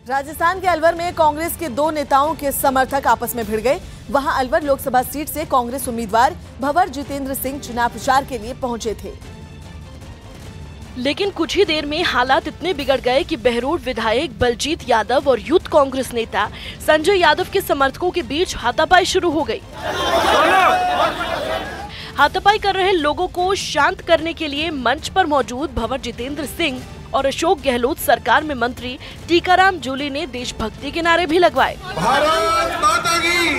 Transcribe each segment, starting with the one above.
राजस्थान के अलवर में कांग्रेस के दो नेताओं के समर्थक आपस में भिड़ गए। वहां अलवर लोकसभा सीट से कांग्रेस उम्मीदवार भंवर जितेंद्र सिंह चुनाव प्रचार के लिए पहुंचे थे, लेकिन कुछ ही देर में हालात इतने बिगड़ गए कि बहरोड विधायक बलजीत यादव और यूथ कांग्रेस नेता संजय यादव के समर्थकों के बीच हाथापाई शुरू हो गई। हाथापाई कर रहे लोगों को शांत करने के लिए मंच पर मौजूद भंवर जितेंद्र सिंह और अशोक गहलोत सरकार में मंत्री टीकाराम जूली ने देशभक्ति के नारे भी लगवाए। भारत माता की,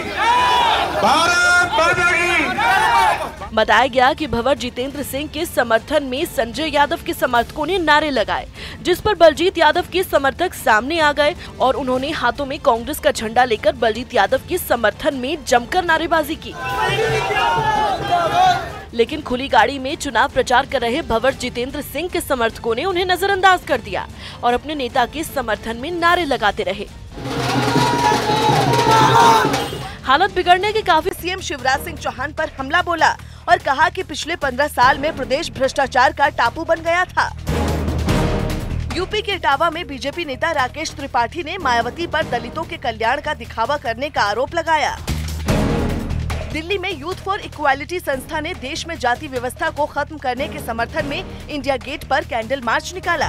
भारत माता की। बताया गया कि भंवर जितेंद्र सिंह के समर्थन में संजय यादव के समर्थकों ने नारे लगाए, जिस पर बलजीत यादव के समर्थक सामने आ गए और उन्होंने हाथों में कांग्रेस का झंडा लेकर बलजीत यादव के समर्थन में जमकर नारेबाजी की। लेकिन खुली गाड़ी में चुनाव प्रचार कर रहे भंवर जितेंद्र सिंह के समर्थकों ने उन्हें नजरअंदाज कर दिया और अपने नेता के समर्थन में नारे लगाते रहे। हालत बिगड़ने के काफी सीएम शिवराज सिंह चौहान पर हमला बोला और कहा कि पिछले 15 साल में प्रदेश भ्रष्टाचार का टापू बन गया था। यूपी के इटावा में बीजेपी नेता राकेश त्रिपाठी ने मायावती पर दलितों के कल्याण का दिखावा करने का आरोप लगाया। दिल्ली में यूथ फॉर इक्वालिटी संस्था ने देश में जाति व्यवस्था को खत्म करने के समर्थन में इंडिया गेट पर कैंडल मार्च निकाला।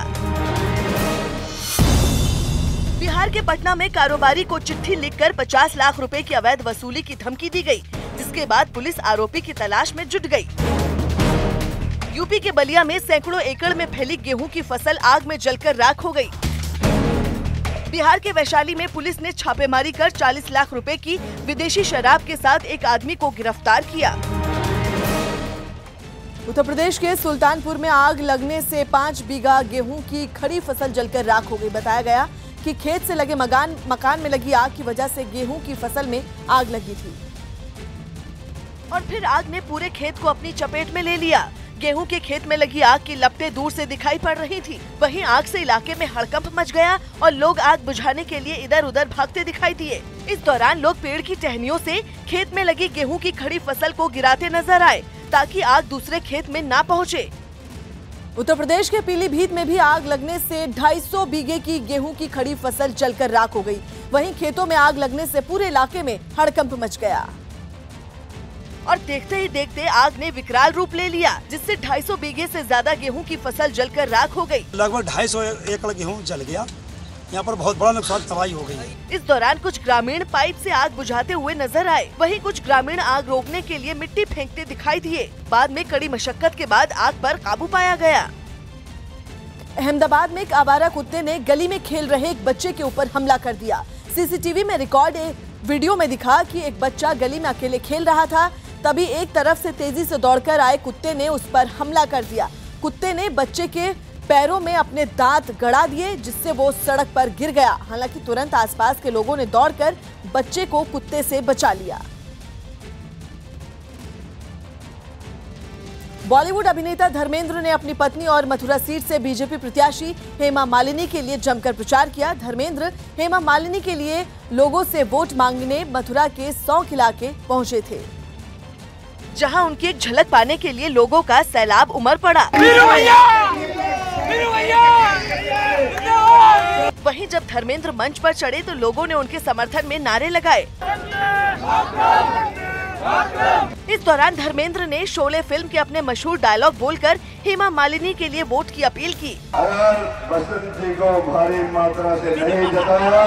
बिहार के पटना में कारोबारी को चिट्ठी लिखकर 50 लाख रुपए की अवैध वसूली की धमकी दी गई, जिसके बाद पुलिस आरोपी की तलाश में जुट गई। यूपी के बलिया में सैकड़ों एकड़ में फैली गेहूं की फसल आग में जलकर राख हो गई। बिहार के वैशाली में पुलिस ने छापेमारी कर 40 लाख रुपए की विदेशी शराब के साथ एक आदमी को गिरफ्तार किया। उत्तर प्रदेश के सुल्तानपुर में आग लगने से 5 बीघा गेहूं की खड़ी फसल जलकर राख हो गई। बताया गया कि खेत से लगे मकान में लगी आग की वजह से गेहूं की फसल में आग लगी थी और फिर आग ने पूरे खेत को अपनी चपेट में ले लिया। गेहूं के खेत में लगी आग की लपटें दूर से दिखाई पड़ रही थी। वहीं आग से इलाके में हड़कंप मच गया और लोग आग बुझाने के लिए इधर उधर भागते दिखाई दिए। इस दौरान लोग पेड़ की टहनियों से खेत में लगी गेहूं की खड़ी फसल को गिराते नजर आए ताकि आग दूसरे खेत में ना पहुंचे। उत्तर प्रदेश के पीलीभीत में भी आग लगने से 250 बीघे की गेहूं की खड़ी फसल जलकर राख हो गई। वहीं खेतों में आग लगने से पूरे इलाके में हड़कंप मच गया और देखते ही देखते आग ने विकराल रूप ले लिया, जिससे 250 बीघे से ज्यादा गेहूं की फसल जलकर राख हो गई। लगभग 250 एकड़ गेहूं जल गया। यहाँ पर बहुत बड़ा नुकसान, तबाही हो गई। इस दौरान कुछ ग्रामीण पाइप से आग बुझाते हुए नजर आए। वहीं कुछ ग्रामीण आग रोकने के लिए मिट्टी फेंकते दिखाई दिए। बाद में कड़ी मशक्कत के बाद आग पर काबू पाया गया। अहमदाबाद में एक आवारा कुत्ते ने गली में खेल रहे एक बच्चे के ऊपर हमला कर दिया। सीसीटीवी में रिकॉर्ड वीडियो में दिखा कि एक बच्चा गली में अकेले खेल रहा था, तभी एक तरफ से तेजी से दौड़कर आए कुत्ते ने उस पर हमला कर दिया। कुत्ते ने बच्चे के पैरों में अपने दांत गड़ा दिए, जिससे वो सड़क पर गिर गया। हालांकि तुरंत आसपास के लोगों ने दौड़कर बच्चे को कुत्ते से बचा लिया। बॉलीवुड अभिनेता धर्मेंद्र ने अपनी पत्नी और मथुरा सीट से बीजेपी प्रत्याशी हेमा मालिनी के लिए जमकर प्रचार किया। धर्मेंद्र हेमा मालिनी के लिए लोगों से वोट मांगने मथुरा के 100 इलाके पहुंचे थे, जहां उनकी एक झलक पाने के लिए लोगों का सैलाब उमड़ पड़ा। वहीं जब धर्मेंद्र मंच पर चढ़े तो लोगों ने उनके समर्थन में नारे लगाए। इस दौरान धर्मेंद्र ने शोले फिल्म के अपने मशहूर डायलॉग बोलकर हेमा मालिनी के लिए वोट की अपील की। अगर बसंती को भारी मात्रा से नहीं जताया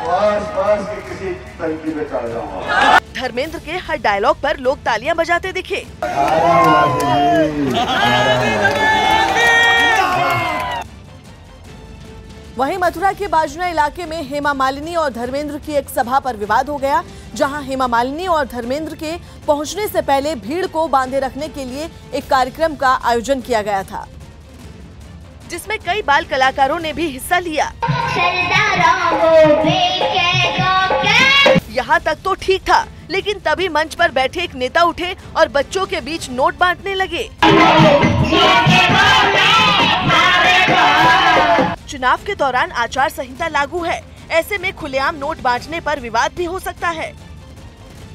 तो आस-पास की किसी टंकी में चढ़ जाऊंगा। धर्मेंद्र के हर डायलॉग पर लोग तालियां बजाते दिखे। वहीं मथुरा के बाजना इलाके में हेमा मालिनी और धर्मेंद्र की एक सभा पर विवाद हो गया, जहां हेमा मालिनी और धर्मेंद्र के पहुंचने से पहले भीड़ को बांधे रखने के लिए एक कार्यक्रम का आयोजन किया गया था, जिसमें कई बाल कलाकारों ने भी हिस्सा लिया। यहाँ तक तो ठीक था, लेकिन तभी मंच पर बैठे एक नेता उठे और बच्चों के बीच नोट बांटने लगे। चुनाव के दौरान आचार संहिता लागू है, ऐसे में खुलेआम नोट बांटने पर विवाद भी हो सकता है।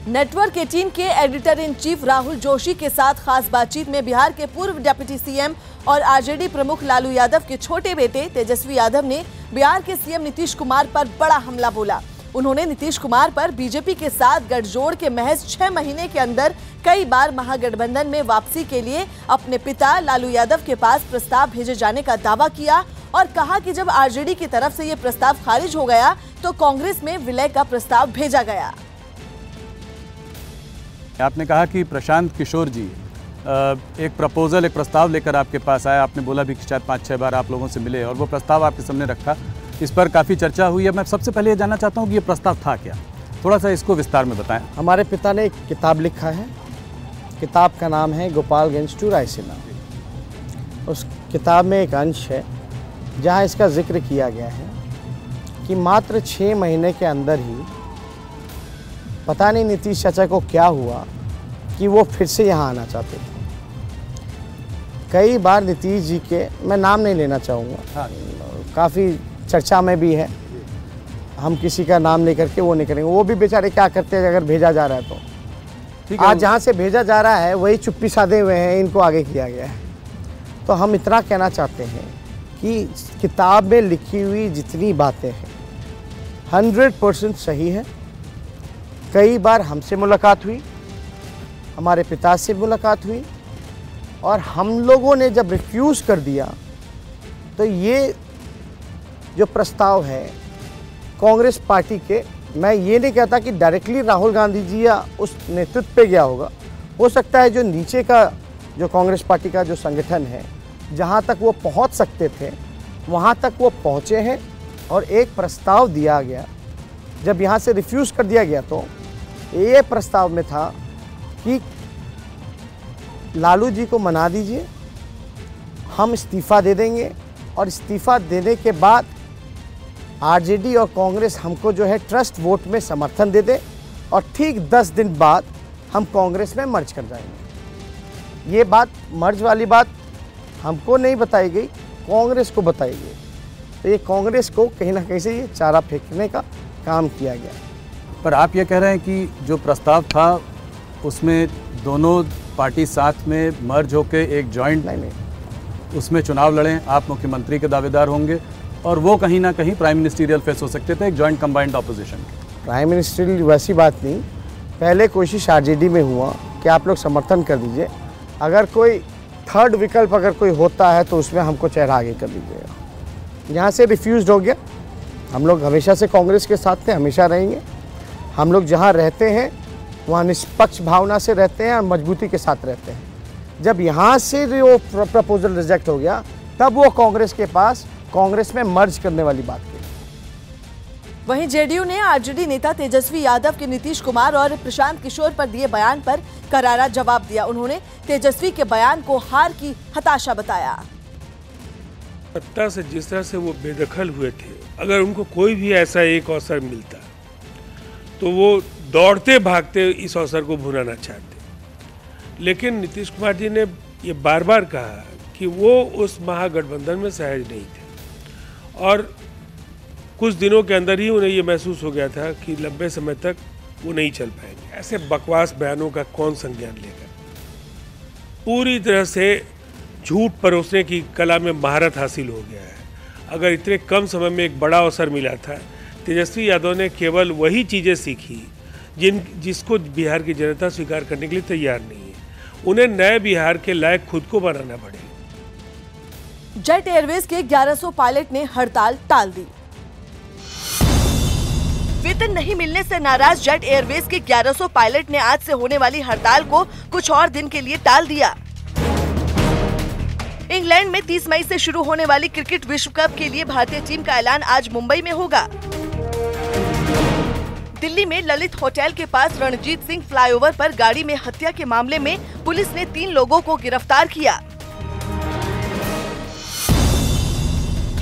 नेटवर्क 18 के editor in chief Rahul Joshi के साथ खास बातचीत में बिहार के पूर्व डिप्टी सीएम और आरजेडी प्रमुख लालू यादव के छोटे बेटे तेजस्वी यादव ने बिहार के सीएम नीतीश कुमार पर बड़ा हमला बोला। उन्होंने नीतीश कुमार पर बीजेपी के साथ गठजोड़ के महज 6 महीने के अंदर कई बार महागठबंधन में वापसी के लिए अपने पिता लालू यादव के पास प्रस्ताव भेजे जाने का दावा किया और कहा कि जब आरजेडी की तरफ से ये प्रस्ताव खारिज हो गया तो कांग्रेस में विलय का प्रस्ताव भेजा गया। आपने कहा कि प्रशांत किशोर जी एक प्रस्ताव लेकर आपके पास आया। आपने बोला भी कि शायद 5-6 बार आप लोगों से मिले और वो प्रस्ताव आपके सामने रखा। इस पर काफ़ी चर्चा हुई है। मैं सबसे पहले ये जानना चाहता हूँ कि ये प्रस्ताव था क्या, थोड़ा सा इसको विस्तार में बताएं। हमारे पिता ने एक किताब लिखा है, किताब का नाम है गोपालगंज टू रायसीना। उस किताब में एक अंश है जहाँ इसका जिक्र किया गया है कि मात्र 6 महीने के अंदर ही पता नहीं नीतीश चाचा को क्या हुआ कि वो फिर से यहाँ आना चाहते थे। कई बार नीतीश जी के, मैं नाम नहीं लेना चाहूँगा, काफ़ी चर्चा में भी है, हम किसी का नाम लेकर के वो नहीं करेंगे। वो भी बेचारे क्या करते हैं अगर भेजा जा रहा है तो। आज जहाँ से भेजा जा रहा है वही चुप्पी साधे हुए हैं, इनको आगे किया गया है। तो हम इतना कहना चाहते हैं कि किताब में लिखी हुई जितनी बातें हैं 100% सही है। कई बार हमसे मुलाकात हुई, हमारे पिता से मुलाकात हुई और हम लोगों ने जब रिफ्यूज़ कर दिया तो ये जो प्रस्ताव है कांग्रेस पार्टी के, मैं ये नहीं कहता कि डायरेक्टली राहुल गांधी जी या उस नेतृत्व पे गया होगा, हो सकता है जो नीचे का जो कांग्रेस पार्टी का जो संगठन है जहाँ तक वो पहुँच सकते थे वहाँ तक वो पहुँचे हैं और एक प्रस्ताव दिया गया। जब यहाँ से रिफ्यूज़ कर दिया गया तो ये प्रस्ताव में था कि लालू जी को मना दीजिए, हम इस्तीफ़ा दे देंगे और इस्तीफ़ा देने के बाद आरजेडी और कांग्रेस हमको जो है ट्रस्ट वोट में समर्थन दे दे और ठीक 10 दिन बाद हम कांग्रेस में मर्ज कर जाएंगे। ये बात, मर्ज वाली बात हमको नहीं बताई गई, कांग्रेस को बताई गई। तो ये कांग्रेस को कहीं ना कहीं से ये चारा फेंकने का काम किया गया। पर आप ये कह रहे हैं कि जो प्रस्ताव था उसमें दोनों पार्टी साथ में मर्ज होकर एक जॉइंट उसमें चुनाव लड़ें, आप मुख्यमंत्री के दावेदार होंगे और वो कहीं ना कहीं प्राइम मिनिस्टीरियल फेस हो सकते थे, एक joint combined opposition. Prime ministerial वैसी बात नहीं, पहले कोशिश आरजेडी में हुआ कि आप लोग समर्थन कर दीजिए, अगर कोई थर्ड विकल्प अगर कोई होता है तो उसमें हमको चेहरा आगे कर दीजिएगा। यहाँ से रिफ्यूज़ हो गया। हम लोग हमेशा से कांग्रेस के साथ थे, हमेशा रहेंगे। हम लोग जहाँ रहते हैं वहाँ निष्पक्ष भावना से रहते हैं और मजबूती के साथ रहते हैं। जब यहाँ से वो प्रपोजल रिजेक्ट हो गया तब वो कांग्रेस के पास कांग्रेस में मर्ज करने वाली बात की। वहीं जेडीयू ने आरजेडी नेता तेजस्वी यादव के नीतीश कुमार और प्रशांत किशोर पर दिए बयान पर करारा जवाब दिया। उन्होंने तेजस्वी के बयान को हार की हताशा बताया। सत्ता से जिस तरह से वो बेदखल हुए थे, अगर उनको कोई भी ऐसा एक अवसर मिलता तो वो दौड़ते भागते इस अवसर को भुनाना चाहते। लेकिन नीतीश कुमार जी ने ये बार बार कहा कि वो उस महागठबंधन में सहज नहीं थे और कुछ दिनों के अंदर ही उन्हें ये महसूस हो गया था कि लंबे समय तक वो नहीं चल पाएंगे। ऐसे बकवास बयानों का कौन संज्ञान लेगा। पूरी तरह से झूठ परोसने की कला में महारत हासिल हो गया है। अगर इतने कम समय में एक बड़ा अवसर मिला था, तेजस्वी यादव ने केवल वही चीज़ें सीखी जिसको बिहार की जनता स्वीकार करने के लिए तैयार नहीं है। उन्हें नए बिहार के लायक खुद को बनाना पड़ेगा। जेट एयरवेज के 1100 पायलट ने हड़ताल टाल दी। वेतन नहीं मिलने से नाराज जेट एयरवेज के 1100 पायलट ने आज से होने वाली हड़ताल को कुछ और दिन के लिए टाल दिया। इंग्लैंड में 30 मई से शुरू होने वाली क्रिकेट विश्व कप के लिए भारतीय टीम का ऐलान आज मुंबई में होगा। दिल्ली में ललित होटल के पास रणजीत सिंह फ्लाईओवर पर गाड़ी में हत्या के मामले में पुलिस ने 3 लोगों को गिरफ्तार किया।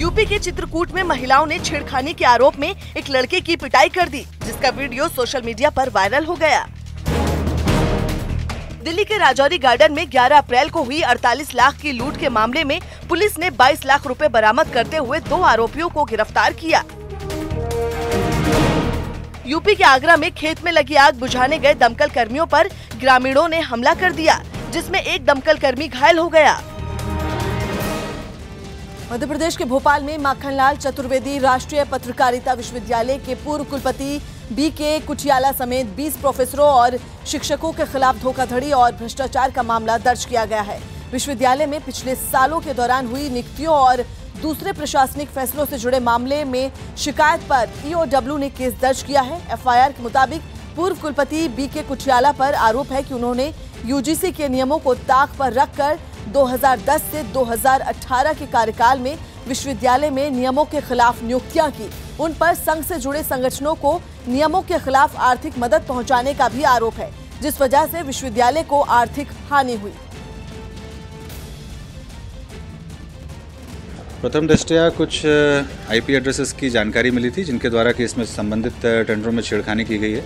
यूपी के चित्रकूट में महिलाओं ने छेड़खानी के आरोप में एक लड़के की पिटाई कर दी, जिसका वीडियो सोशल मीडिया पर वायरल हो गया। दिल्ली के राजौरी गार्डन में 11 अप्रैल को हुई 48 लाख की लूट के मामले में पुलिस ने 22 लाख रुपए बरामद करते हुए 2 आरोपियों को गिरफ्तार किया। यूपी के आगरा में खेत में लगी आग बुझाने गए दमकल कर्मियों पर ग्रामीणों ने हमला कर दिया, जिसमें एक दमकल कर्मी घायल हो गया। मध्य प्रदेश के भोपाल में माखनलाल चतुर्वेदी राष्ट्रीय पत्रकारिता विश्वविद्यालय के पूर्व कुलपति बीके कुचियाला समेत 20 प्रोफेसरों और शिक्षकों के खिलाफ धोखाधड़ी और भ्रष्टाचार का मामला दर्ज किया गया है। विश्वविद्यालय में पिछले सालों के दौरान हुई नियुक्तियों और दूसरे प्रशासनिक फैसलों से जुड़े मामले में शिकायत पर ईओडब्ल्यू ने केस दर्ज किया है। एफआईआर के मुताबिक पूर्व कुलपति बीके कुचियाला पर आरोप है कि उन्होंने यूजीसी के नियमों को ताक पर रखकर 2010 से 2018 के कार्यकाल में विश्वविद्यालय में नियमों के खिलाफ नियुक्तियां की। उन पर संघ से जुड़े संगठनों को नियमों के खिलाफ आर्थिक मदद पहुंचाने का भी आरोप है, जिस वजह से विश्वविद्यालय को आर्थिक हानि हुई। प्रथम दृष्टया कुछ आईपी एड्रेसेस की जानकारी मिली थी जिनके द्वारा कि इसमें संबंधित टेंडरों में छेड़खानी की गई है।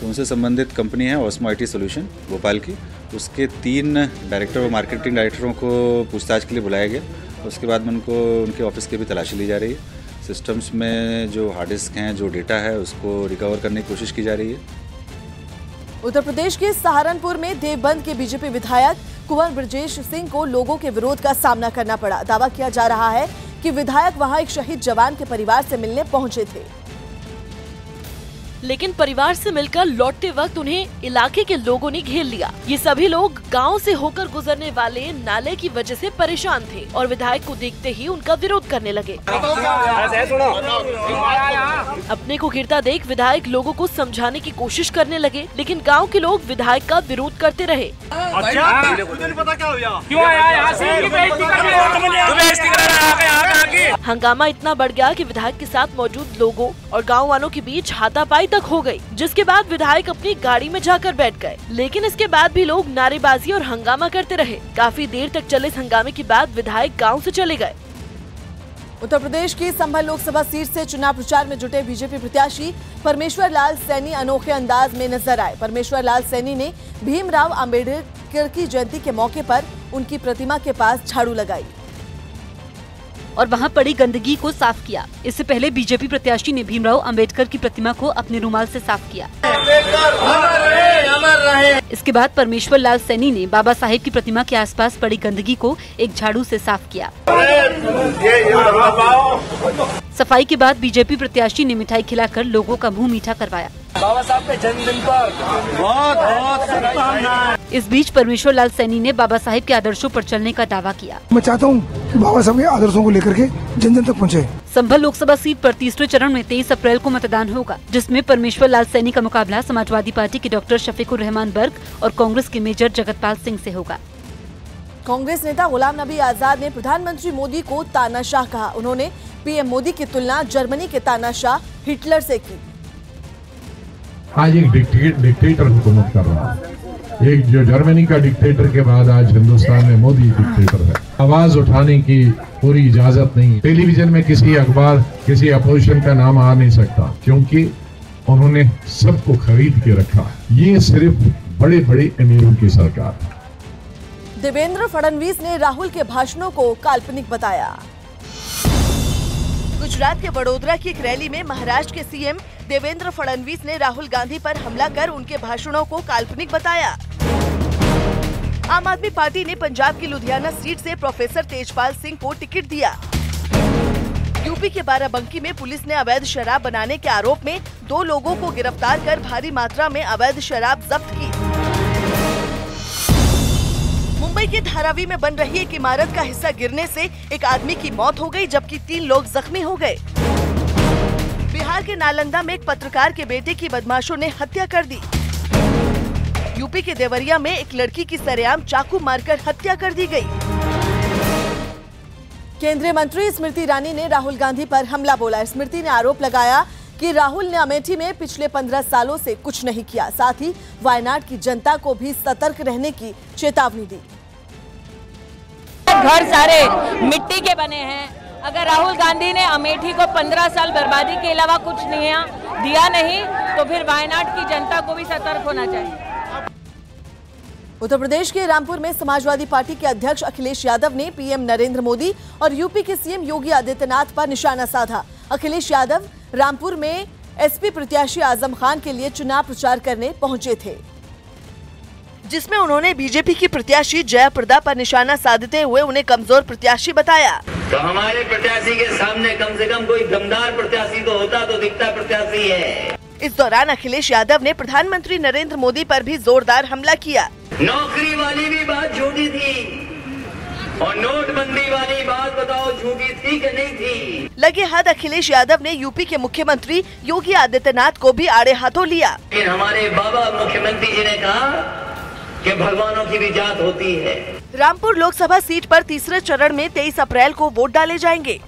तो उनसे संबंधित कंपनी है ऑस्मो IT सॉल्यूशन भोपाल की, उसके 3 डायरेक्टर और मार्केटिंग डायरेक्टरों को पूछताछ के लिए बुलाया गया। उसके बाद में उनके ऑफिस की भी तलाशी ली जा रही है। सिस्टम्स में जो हार्ड डिस्क हैं, जो डेटा है, उसको रिकवर करने की कोशिश की जा रही है। उत्तर प्रदेश के सहारनपुर में देवबंद के बीजेपी विधायक कुंवर ब्रजेश सिंह को लोगों के विरोध का सामना करना पड़ा। दावा किया जा रहा है कि विधायक वहां एक शहीद जवान के परिवार से मिलने पहुंचे थे, लेकिन परिवार से मिलकर लौटते वक्त उन्हें इलाके के लोगों ने घेर लिया। ये सभी लोग गांव से होकर गुजरने वाले नाले की वजह से परेशान थे और विधायक को देखते ही उनका विरोध करने लगे। अपने को गिरता देख विधायक लोगों को समझाने की कोशिश करने लगे, लेकिन गांव के लोग विधायक का विरोध करते रहे। हंगामा इतना बढ़ गया कि विधायक के साथ मौजूद लोगों और गाँव वालों के बीच हाथापाई तक हो गई, जिसके बाद विधायक अपनी गाड़ी में जाकर बैठ गए। लेकिन इसके बाद भी लोग नारेबाजी और हंगामा करते रहे। काफी देर तक चले इस हंगामे के बाद विधायक गांव से चले गए। उत्तर प्रदेश की संभल लोकसभा सीट से चुनाव प्रचार में जुटे बीजेपी प्रत्याशी परमेश्वर लाल सैनी अनोखे अंदाज में नजर आए। परमेश्वर लाल सैनी ने भीमराव अंबेडकर की जयंती के मौके पर उनकी प्रतिमा के पास झाड़ू लगाई और वहां पड़ी गंदगी को साफ किया। इससे पहले बीजेपी प्रत्याशी ने भीमराव अंबेडकर की प्रतिमा को अपने रुमाल से साफ किया। इसके बाद परमेश्वर लाल सैनी ने बाबा साहेब की प्रतिमा के आसपास पड़ी गंदगी को एक झाड़ू से साफ किया। सफाई के बाद बीजेपी प्रत्याशी ने मिठाई खिलाकर लोगों का मुंह मीठा करवाया। बाबा साहब के जन्मदिन पर बहुत इस बीच परमेश्वर लाल सैनी ने बाबा साहेब के आदर्शों पर चलने का दावा किया। मैं चाहता हूं कि बाबा साहब के आदर्शों को लेकर के जन जन तक पहुंचे। संभल लोकसभा सीट पर तीसरे चरण में 23 अप्रैल को मतदान होगा, जिसमें परमेश्वर लाल सैनी का मुकाबला समाजवादी पार्टी के डॉक्टर शफीकुर रहमान बर्क और कांग्रेस के मेजर जगतपाल सिंह से होगा। कांग्रेस नेता गुलाम नबी आजाद ने प्रधानमंत्री मोदी को तानाशाह कहा। उन्होंने पीएम मोदी की तुलना जर्मनी के तानाशाह हिटलर से की। आज एक डिक्टेटर हुकूमत कर रहा है। एक जो जर्मनी का डिक्टेटर के बाद आज हिंदुस्तान में मोदी डिक्टेटर है। आवाज उठाने की पूरी इजाजत नहीं। टेलीविजन में किसी अखबार, किसी अपोजिशन का नाम आ नहीं सकता, क्योंकि उन्होंने सबको खरीद के रखा। ये सिर्फ बड़े बड़े अमीरों की सरकार है। देवेंद्र फडणवीस ने राहुल के भाषणों को काल्पनिक बताया। गुजरात के वडोदरा की एक रैली में महाराष्ट्र के सीएम देवेंद्र फडणवीस ने राहुल गांधी पर हमला कर उनके भाषणों को काल्पनिक बताया। आम आदमी पार्टी ने पंजाब की लुधियाना सीट से प्रोफेसर तेजपाल सिंह को टिकट दिया। यूपी के बाराबंकी में पुलिस ने अवैध शराब बनाने के आरोप में 2 लोगों को गिरफ्तार कर भारी मात्रा में अवैध शराब जब्त की। मुंबई के धारावी में बन रही एक इमारत का हिस्सा गिरने से एक आदमी की मौत हो गई, जबकि 3 लोग जख्मी हो गए। बिहार के नालंदा में एक पत्रकार के बेटे की बदमाशों ने हत्या कर दी। यूपी के देवरिया में एक लड़की की सरेआम चाकू मारकर हत्या कर दी गई। केंद्रीय मंत्री स्मृति ईरानी ने राहुल गांधी पर हमला बोला। स्मृति ने आरोप लगाया कि राहुल ने अमेठी में पिछले 15 सालों से कुछ नहीं किया। साथ ही वायनाड की जनता को भी सतर्क रहने की चेतावनी दी। घर सारे मिट्टी के बने हैं। अगर राहुल गांधी ने अमेठी को 15 साल बर्बादी के अलावा कुछ दिया नहीं, तो फिर वायनाड की जनता को भी सतर्क होना चाहिए। उत्तर प्रदेश के रामपुर में समाजवादी पार्टी के अध्यक्ष अखिलेश यादव ने पीएम नरेंद्र मोदी और यूपी के सीएम योगी आदित्यनाथ पर निशाना साधा। अखिलेश यादव रामपुर में एसपी प्रत्याशी आजम खान के लिए चुनाव प्रचार करने पहुंचे थे, जिसमें उन्होंने बीजेपी की प्रत्याशी जया प्रदा पर निशाना साधते हुए उन्हें कमजोर प्रत्याशी बताया। तो हमारे प्रत्याशी के सामने कम से कम कोई दमदार प्रत्याशी तो होता, तो दिखता प्रत्याशी है। इस दौरान अखिलेश यादव ने प्रधानमंत्री नरेंद्र मोदी पर भी जोरदार हमला किया। नौकरी वाली भी बात झूठी थी और नोटबंदी वाली बात बताओ झूठी थी कि नहीं थी। लगे हाथ अखिलेश यादव ने यूपी के मुख्यमंत्री योगी आदित्यनाथ को भी आड़े हाथों लिया। लेकिन हमारे बाबा मुख्यमंत्री जी ने कहा कि भगवानों की भी जात होती है। रामपुर लोकसभा सीट पर तीसरे चरण में 23 अप्रैल को वोट डाले जाएंगे।